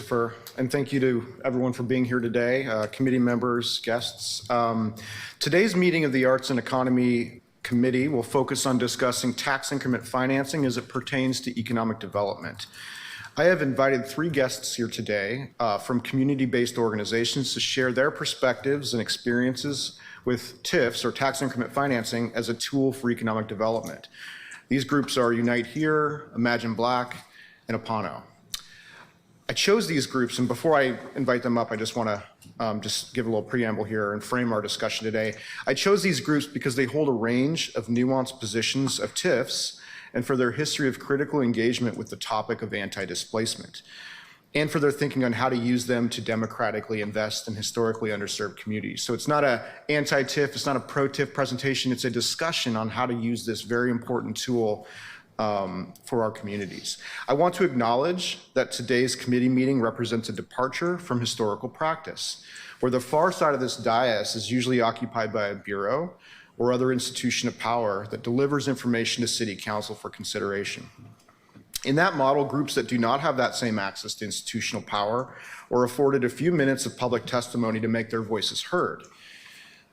Christopher, and thank you to everyone for being here today, committee members, guests. Today's meeting of the Arts and Economy Committee will focus on discussing tax increment financing as it pertains to economic development. I have invited 3 guests here today from community-based organizations to share their perspectives and experiences with TIFs, or tax increment financing, as a tool for economic development. These groups are Unite Here, Imagine Black, and Apano. I chose these groups, and before I invite them up, I just want to just give a little preamble here and frame our discussion today. I chose these groups because they hold a range of nuanced positions of TIFs and for their history of critical engagement with the topic of anti-displacement, and for their thinking on how to use them to democratically invest in historically underserved communities. So it's not an anti-TIF, it's not a pro-TIF presentation, it's a discussion on how to use this very important tool for our communities. I want to acknowledge that today's committee meeting represents a departure from historical practice, where the far side of this dais is usually occupied by a bureau or other institution of power that delivers information to City Council for consideration. In that model, groups that do not have that same access to institutional power are afforded a few minutes of public testimony to make their voices heard,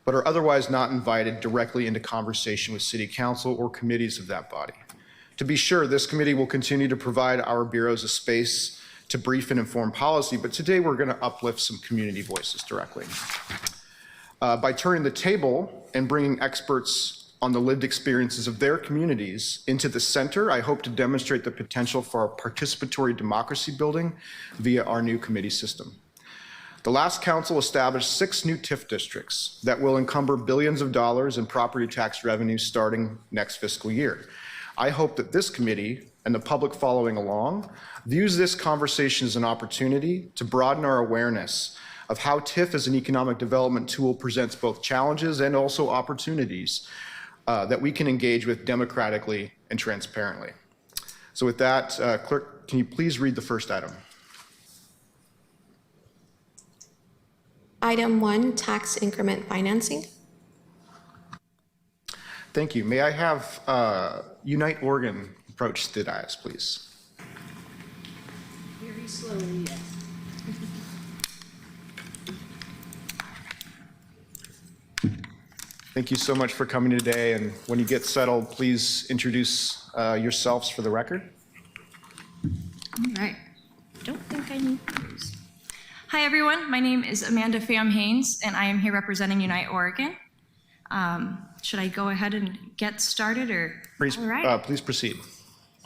but are otherwise not invited directly into conversation with City Council or committees of that body. To be sure, this committee will continue to provide our bureaus a space to brief and inform policy, but today we're going to uplift some community voices directly. By turning the table and bringing experts on the lived experiences of their communities into the center, I hope to demonstrate the potential for our participatory democracy building via our new committee system. The last council established 6 new TIF districts that will encumber billions of dollars in property tax revenue starting next fiscal year. I hope that this committee and the public following along views this conversation as an opportunity to broaden our awareness of how TIF as an economic development tool presents both challenges and also opportunities that we can engage with democratically and transparently. So with that, clerk, can you please read the first item? Item 1, tax increment financing. Thank you. May I have Unite Oregon approach the dais, please? Very slowly, yes. Thank you so much for coming today, and when you get settled, please introduce yourselves for the record. All right. Don't think I need those. Hi, everyone. My name is Amanda Pham Haines, and I am here representing Unite Oregon. Should I go ahead and get started, or? Please, all right. Please proceed.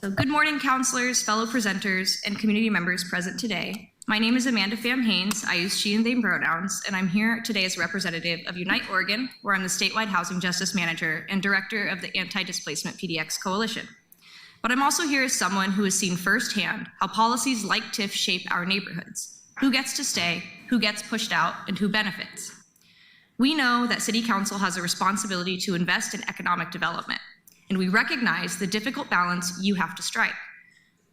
So good morning, counselors, fellow presenters, and community members present today. My name is Amanda Pham Haines. I use she and they pronouns, and I'm here today as representative of Unite Oregon, where I'm the statewide housing justice manager and director of the Anti-Displacement PDX Coalition. But I'm also here as someone who has seen firsthand how policies like TIF shape our neighborhoods. Who gets to stay, who gets pushed out, and who benefits. We know that City Council has a responsibility to invest in economic development, and we recognize the difficult balance you have to strike.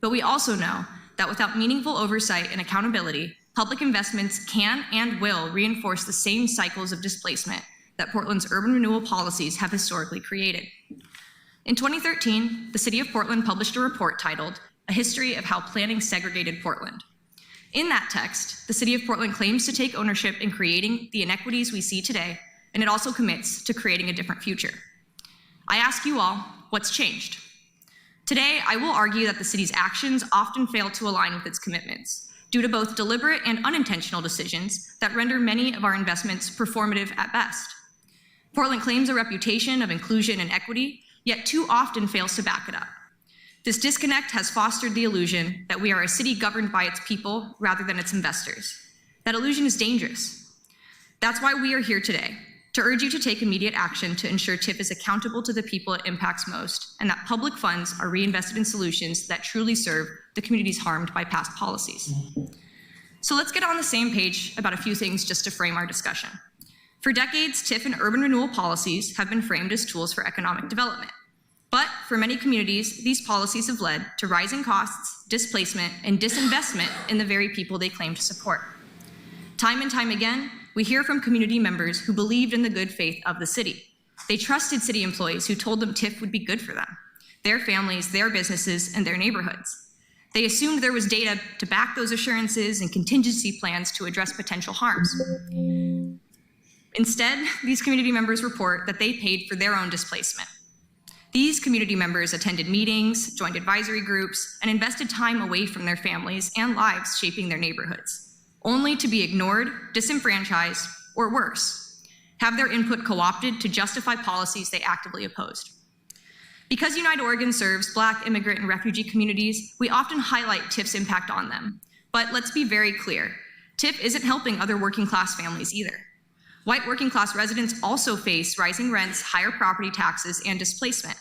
But we also know that without meaningful oversight and accountability, public investments can and will reinforce the same cycles of displacement that Portland's urban renewal policies have historically created. In 2013, the City of Portland published a report titled, "A History of How Planning Segregated Portland." In that text, the City of Portland claims to take ownership in creating the inequities we see today, and it also commits to creating a different future. I ask you all, what's changed? Today, I will argue that the city's actions often fail to align with its commitments, due to both deliberate and unintentional decisions that render many of our investments performative at best. Portland claims a reputation of inclusion and equity, yet too often fails to back it up. This disconnect has fostered the illusion that we are a city governed by its people rather than its investors. That illusion is dangerous. That's why we are here today, to urge you to take immediate action to ensure TIF is accountable to the people it impacts most, and that public funds are reinvested in solutions that truly serve the communities harmed by past policies. So let's get on the same page about a few things just to frame our discussion. For decades, TIF and urban renewal policies have been framed as tools for economic development. But for many communities, these policies have led to rising costs, displacement, and disinvestment in the very people they claim to support. Time and time again, we hear from community members who believed in the good faith of the city. They trusted city employees who told them TIF would be good for them, their families, their businesses, and their neighborhoods. They assumed there was data to back those assurances and contingency plans to address potential harms. Instead, these community members report that they paid for their own displacement. These community members attended meetings, joined advisory groups, and invested time away from their families and lives shaping their neighborhoods, only to be ignored, disenfranchised, or worse, have their input co-opted to justify policies they actively opposed. Because Unite Oregon serves Black, immigrant, and refugee communities, we often highlight TIF's impact on them. But let's be very clear, TIF isn't helping other working class families either. White working class residents also face rising rents, higher property taxes, and displacement,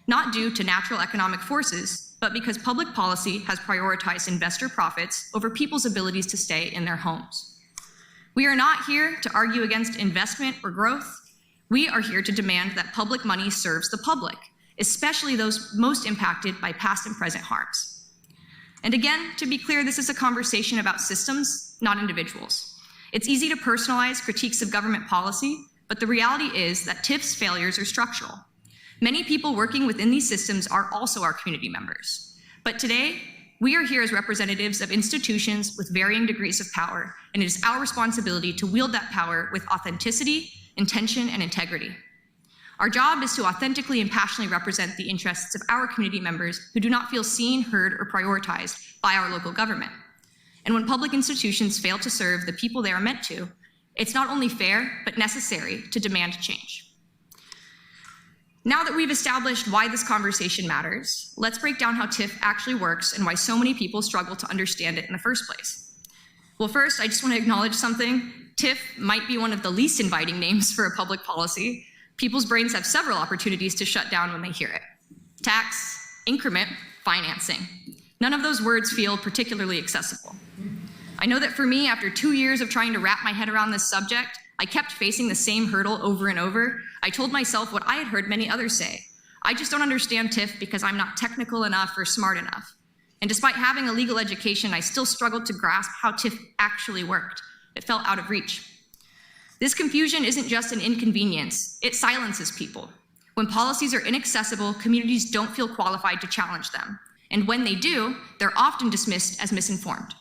not due to natural economic forces, but because public policy has prioritized investor profits over people's abilities to stay in their homes. We are not here to argue against investment or growth. We are here to demand that public money serves the public, especially those most impacted by past and present harms. And again, to be clear, this is a conversation about systems, not individuals. It's easy to personalize critiques of government policy, but the reality is that TIF's failures are structural. Many people working within these systems are also our community members. But today, we are here as representatives of institutions with varying degrees of power, and it is our responsibility to wield that power with authenticity, intention, and integrity. Our job is to authentically and passionately represent the interests of our community members who do not feel seen, heard, or prioritized by our local government. And when public institutions fail to serve the people they are meant to, it's not only fair, but necessary to demand change. Now that we've established why this conversation matters, let's break down how TIF actually works and why so many people struggle to understand it in the first place. Well, first, I just want to acknowledge something. TIF might be one of the least inviting names for a public policy. People's brains have several opportunities to shut down when they hear it. Tax, increment, financing. None of those words feel particularly accessible. I know that for me, after 2 years of trying to wrap my head around this subject, I kept facing the same hurdle over and over. I told myself what I had heard many others say. I just don't understand TIF because I'm not technical enough or smart enough. And despite having a legal education, I still struggled to grasp how TIF actually worked. It felt out of reach. This confusion isn't just an inconvenience, it silences people. When policies are inaccessible, communities don't feel qualified to challenge them. And when they do, they're often dismissed as misinformed.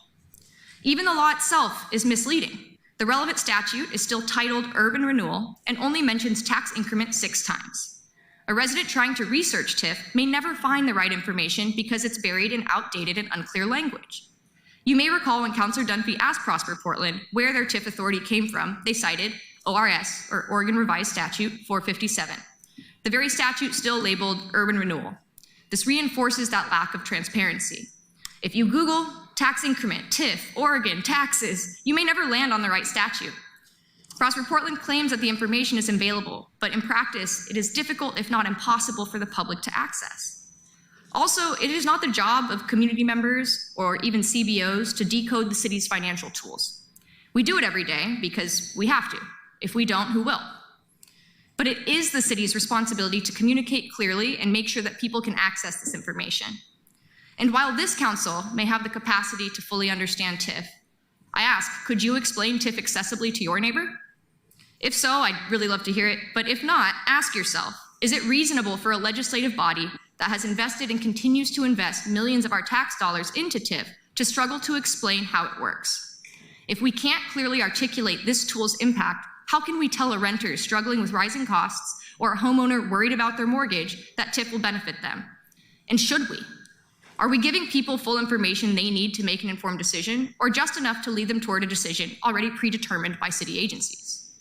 Even the law itself is misleading. The relevant statute is still titled Urban Renewal and only mentions tax increment 6 times. A resident trying to research TIF may never find the right information because it's buried in outdated and unclear language. You may recall when Councillor Dunphy asked Prosper Portland where their TIF authority came from, they cited ORS, or Oregon Revised Statute 457. The very statute still labeled Urban Renewal. This reinforces that lack of transparency. If you Google tax increment, TIF, Oregon, taxes, you may never land on the right statute. Prosper Portland claims that the information is available, but in practice, it is difficult, if not impossible, for the public to access. Also, it is not the job of community members or even CBOs to decode the city's financial tools. We do it every day because we have to. If we don't, who will? But it is the city's responsibility to communicate clearly and make sure that people can access this information. And while this council may have the capacity to fully understand TIF, I ask, could you explain TIF accessibly to your neighbor? If so, I'd really love to hear it, but if not, ask yourself, is it reasonable for a legislative body that has invested and continues to invest millions of our tax dollars into TIF to struggle to explain how it works? If we can't clearly articulate this tool's impact, how can we tell a renter struggling with rising costs or a homeowner worried about their mortgage that TIF will benefit them? And should we? Are we giving people full information they need to make an informed decision, or just enough to lead them toward a decision already predetermined by city agencies?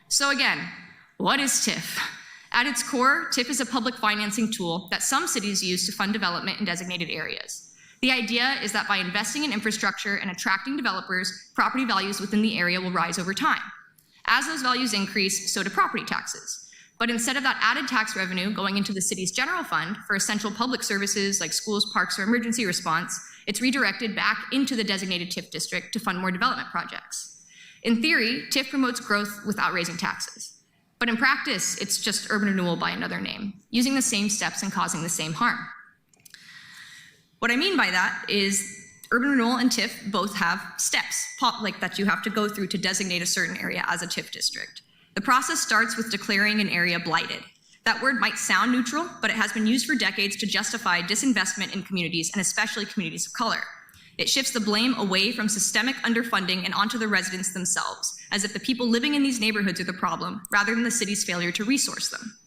So again, what is TIF? At its core, TIF is a public financing tool that some cities use to fund development in designated areas. The idea is that by investing in infrastructure and attracting developers, property values within the area will rise over time. As those values increase, so do property taxes. But instead of that added tax revenue going into the city's general fund for essential public services like schools, parks, or emergency response, it's redirected back into the designated TIF district to fund more development projects. In theory, TIF promotes growth without raising taxes. But in practice, it's just urban renewal by another name, using the same steps and causing the same harm. What I mean by that is urban renewal and TIF both have steps, like that you have to go through to designate a certain area as a TIF district. The process starts with declaring an area blighted. That word might sound neutral, but it has been used for decades to justify disinvestment in communities, and especially communities of color. It shifts the blame away from systemic underfunding and onto the residents themselves, as if the people living in these neighborhoods are the problem, rather than the city's failure to resource them.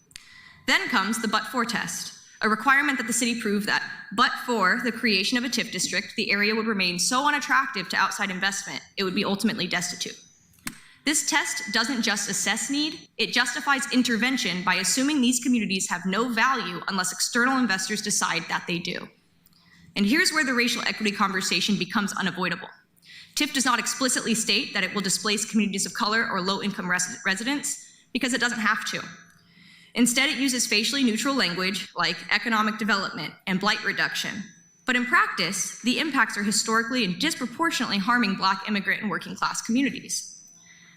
Then comes the but-for test, a requirement that the city prove that, but for the creation of a TIF district, the area would remain so unattractive to outside investment, it would be ultimately destitute. This test doesn't just assess need, it justifies intervention by assuming these communities have no value unless external investors decide that they do. And here's where the racial equity conversation becomes unavoidable. TIF does not explicitly state that it will displace communities of color or low-income residents because it doesn't have to. Instead, it uses facially neutral language like economic development and blight reduction. But in practice, the impacts are historically and disproportionately harming Black immigrant and working class communities.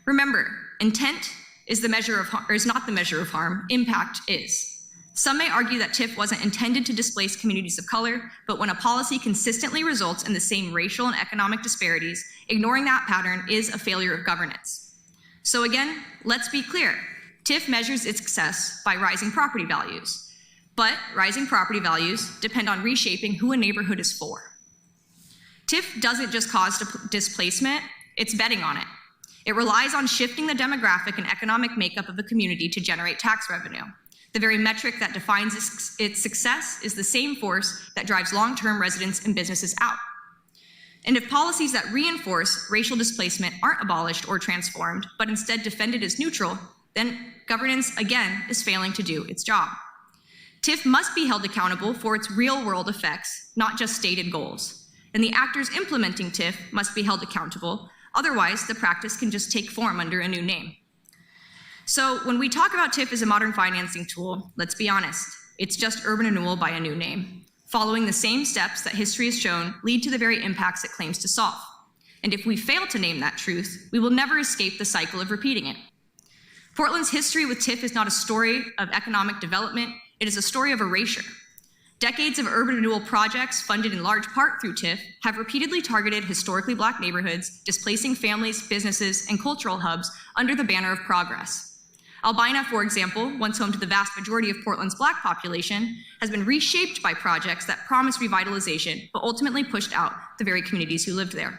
Remember, intent is not the measure of harm, impact is. Some may argue that TIF wasn't intended to displace communities of color, but when a policy consistently results in the same racial and economic disparities, ignoring that pattern is a failure of governance. So again, let's be clear. TIF measures its success by rising property values, but rising property values depend on reshaping who a neighborhood is for. TIF doesn't just cause displacement, it's betting on it. It relies on shifting the demographic and economic makeup of a community to generate tax revenue. The very metric that defines its success is the same force that drives long-term residents and businesses out. And if policies that reinforce racial displacement aren't abolished or transformed, but instead defended as neutral, then governance, again, is failing to do its job. TIF must be held accountable for its real-world effects, not just stated goals. And the actors implementing TIF must be held accountable. Otherwise, the practice can just take form under a new name. So when we talk about TIF as a modern financing tool, let's be honest, it's just urban renewal by a new name, following the same steps that history has shown lead to the very impacts it claims to solve. And if we fail to name that truth, we will never escape the cycle of repeating it. Portland's history with TIF is not a story of economic development, it is a story of erasure. Decades of urban renewal projects, funded in large part through TIF, have repeatedly targeted historically Black neighborhoods, displacing families, businesses, and cultural hubs under the banner of progress. Albina, for example, once home to the vast majority of Portland's Black population, has been reshaped by projects that promise revitalization, but ultimately pushed out the very communities who lived there.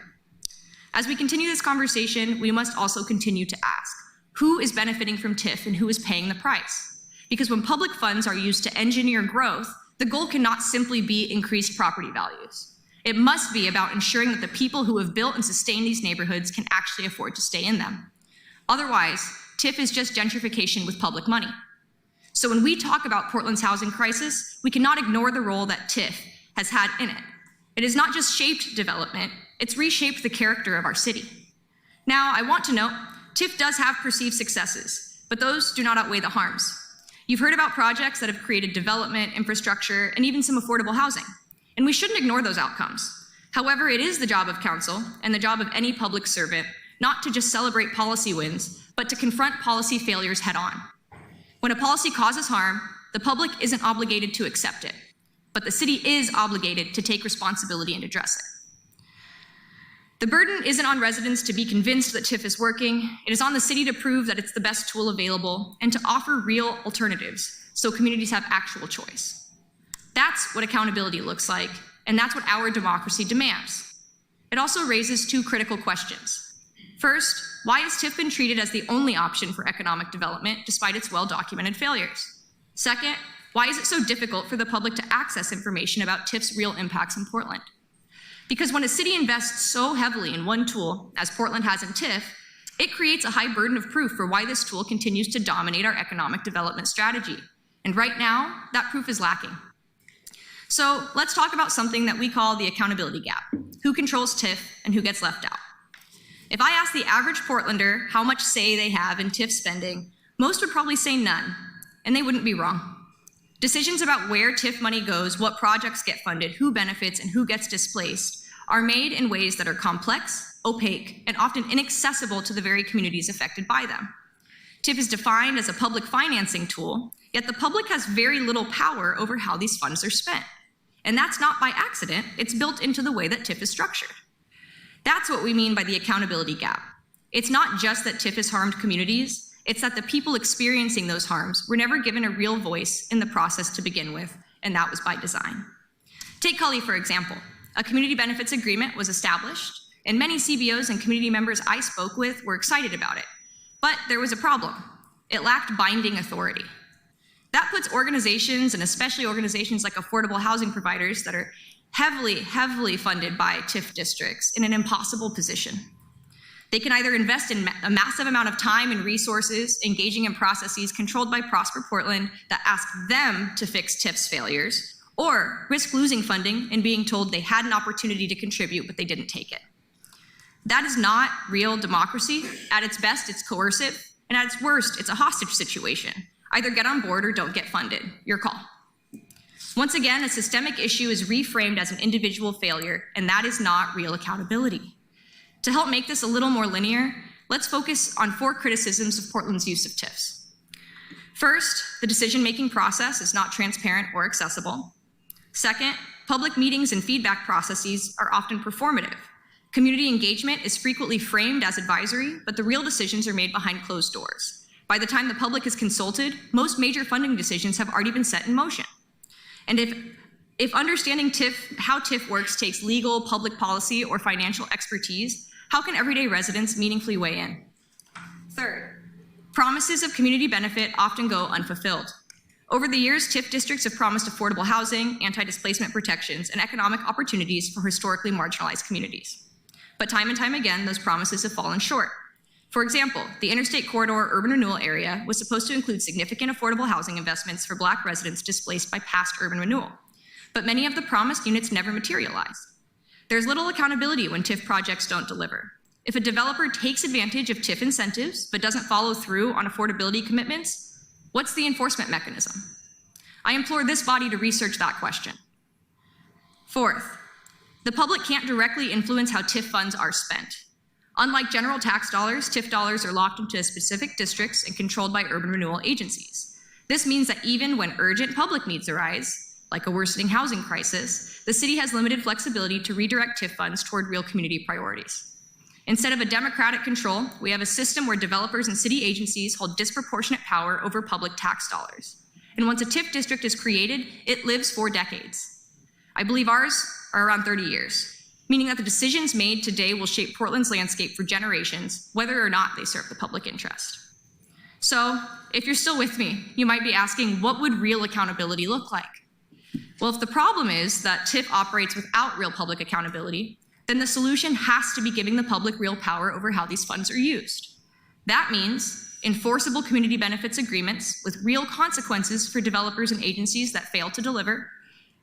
As we continue this conversation, we must also continue to ask, who is benefiting from TIF and who is paying the price? Because when public funds are used to engineer growth, the goal cannot simply be increased property values. It must be about ensuring that the people who have built and sustained these neighborhoods can actually afford to stay in them. Otherwise, TIF is just gentrification with public money. So when we talk about Portland's housing crisis, we cannot ignore the role that TIF has had in it. It has not just shaped development, it's reshaped the character of our city. Now, I want to note, TIF does have perceived successes, but those do not outweigh the harms. You've heard about projects that have created development, infrastructure, and even some affordable housing, and we shouldn't ignore those outcomes. However, it is the job of council and the job of any public servant not to just celebrate policy wins, but to confront policy failures head on. When a policy causes harm, the public isn't obligated to accept it, but the city is obligated to take responsibility and address it. The burden isn't on residents to be convinced that TIF is working. It is on the city to prove that it's the best tool available and to offer real alternatives so communities have actual choice. That's what accountability looks like, and that's what our democracy demands. It also raises two critical questions. First, why has TIF been treated as the only option for economic development despite its well-documented failures? Second, why is it so difficult for the public to access information about TIF's real impacts in Portland? Because when a city invests so heavily in one tool, as Portland has in TIF, it creates a high burden of proof for why this tool continues to dominate our economic development strategy. And right now, that proof is lacking. So let's talk about something that we call the accountability gap. Who controls TIF and who gets left out? If I ask the average Portlander how much say they have in TIF spending, most would probably say none, and they wouldn't be wrong. Decisions about where TIF money goes, what projects get funded, who benefits, and who gets displaced are made in ways that are complex, opaque, and often inaccessible to the very communities affected by them. TIF is defined as a public financing tool, yet the public has very little power over how these funds are spent. And that's not by accident, it's built into the way that TIF is structured. That's what we mean by the accountability gap. It's not just that TIF has harmed communities, It's that the people experiencing those harms were never given a real voice in the process to begin with, and that was by design. Take Cully, for example. A community benefits agreement was established, and many CBOs and community members I spoke with were excited about it. But there was a problem. It lacked binding authority. That puts organizations, and especially organizations like affordable housing providers that are heavily funded by TIF districts, in an impossible position. They can either invest in a massive amount of time and resources engaging in processes controlled by Prosper Portland that ask them to fix TIF's failures, or risk losing funding and being told they had an opportunity to contribute, but they didn't take it. That is not real democracy. At its best, it's coercive, and at its worst, it's a hostage situation. Either get on board or don't get funded. Your call. Once again, a systemic issue is reframed as an individual failure, and that is not real accountability. To help make this a little more linear, let's focus on 4 criticisms of Portland's use of TIFs. First, the decision-making process is not transparent or accessible. Second, public meetings and feedback processes are often performative. Community engagement is frequently framed as advisory, but the real decisions are made behind closed doors. By the time the public is consulted, most major funding decisions have already been set in motion. And if understanding how TIF works takes legal, public policy, or financial expertise, how can everyday residents meaningfully weigh in? Third, promises of community benefit often go unfulfilled. Over the years, TIF districts have promised affordable housing, anti-displacement protections, and economic opportunities for historically marginalized communities. But time and time again, those promises have fallen short. For example, the Interstate Corridor urban renewal area was supposed to include significant affordable housing investments for Black residents displaced by past urban renewal. But many of the promised units never materialized. There's little accountability when TIF projects don't deliver. If a developer takes advantage of TIF incentives but doesn't follow through on affordability commitments, what's the enforcement mechanism? I implore this body to research that question. Fourth, the public can't directly influence how TIF funds are spent. Unlike general tax dollars, TIF dollars are locked into specific districts and controlled by urban renewal agencies. This means that even when urgent public needs arise, like a worsening housing crisis, the city has limited flexibility to redirect TIF funds toward real community priorities. Instead of a democratic control, we have a system where developers and city agencies hold disproportionate power over public tax dollars. And once a TIF district is created, it lives for decades. I believe ours are around 30 years. Meaning that the decisions made today will shape Portland's landscape for generations, whether or not they serve the public interest. So, if you're still with me, you might be asking, what would real accountability look like? Well, if the problem is that TIF operates without real public accountability, then the solution has to be giving the public real power over how these funds are used. That means enforceable community benefits agreements with real consequences for developers and agencies that fail to deliver,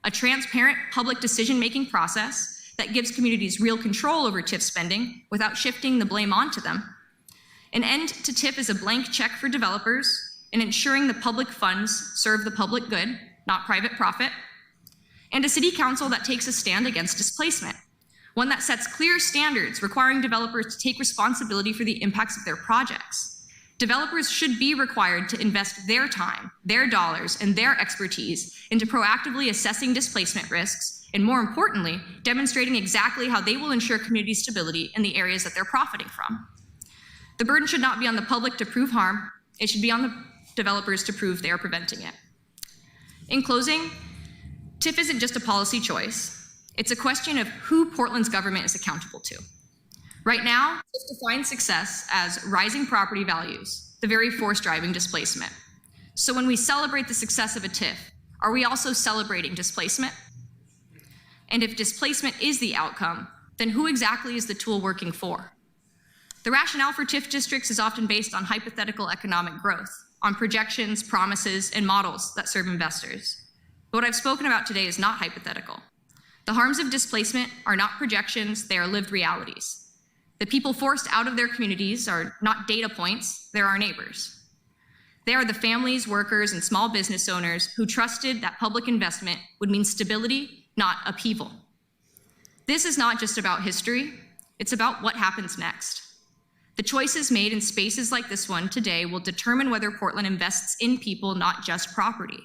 a transparent public decision-making process that gives communities real control over TIF spending without shifting the blame onto them. An end to TIF is a blank check for developers and ensuring the public funds serve the public good, not private profit. And a city council that takes a stand against displacement, one that sets clear standards requiring developers to take responsibility for the impacts of their projects. Developers should be required to invest their time, their dollars, and their expertise into proactively assessing displacement risks, and more importantly, demonstrating exactly how they will ensure community stability in the areas that they're profiting from. The burden should not be on the public to prove harm, it should be on the developers to prove they are preventing it. In closing, TIF isn't just a policy choice, it's a question of who Portland's government is accountable to. Right now, TIF defines success as rising property values, the very force driving displacement. So when we celebrate the success of a TIF, are we also celebrating displacement? And if displacement is the outcome, then who exactly is the tool working for? The rationale for TIF districts is often based on hypothetical economic growth, on projections, promises, and models that serve investors. But what I've spoken about today is not hypothetical. The harms of displacement are not projections, they are lived realities. The people forced out of their communities are not data points, they're our neighbors. They are the families, workers, and small business owners who trusted that public investment would mean stability, not upheaval. This is not just about history, it's about what happens next. The choices made in spaces like this one today will determine whether Portland invests in people, not just property.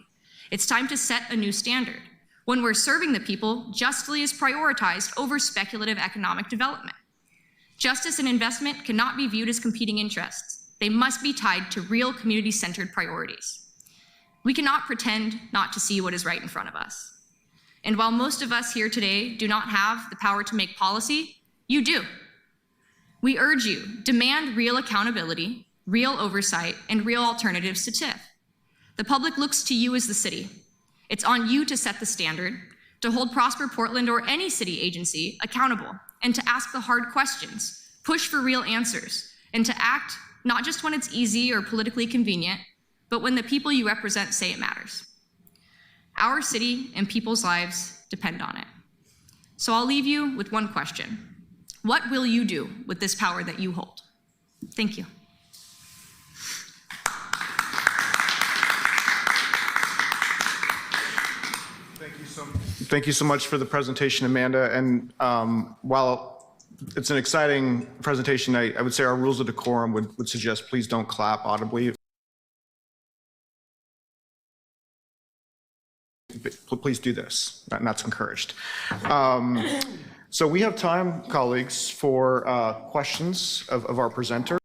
It's time to set a new standard, one where serving the people justly is prioritized over speculative economic development. Justice and investment cannot be viewed as competing interests. They must be tied to real community-centered priorities. We cannot pretend not to see what is right in front of us. And while most of us here today do not have the power to make policy, you do. We urge you, demand real accountability, real oversight, and real alternatives to TIF. The public looks to you as the city. It's on you to set the standard, to hold Prosper Portland or any city agency accountable, and to ask the hard questions, push for real answers, and to act not just when it's easy or politically convenient, but when the people you represent say it matters. Our city and people's lives depend on it. So I'll leave you with one question. What will you do with this power that you hold? Thank you. Thank you so much for the presentation, Amanda. And while it's an exciting presentation, I would say our rules of decorum would suggest please don't clap audibly. Please do this, and that's encouraged. So we have time, colleagues, for questions of our presenter.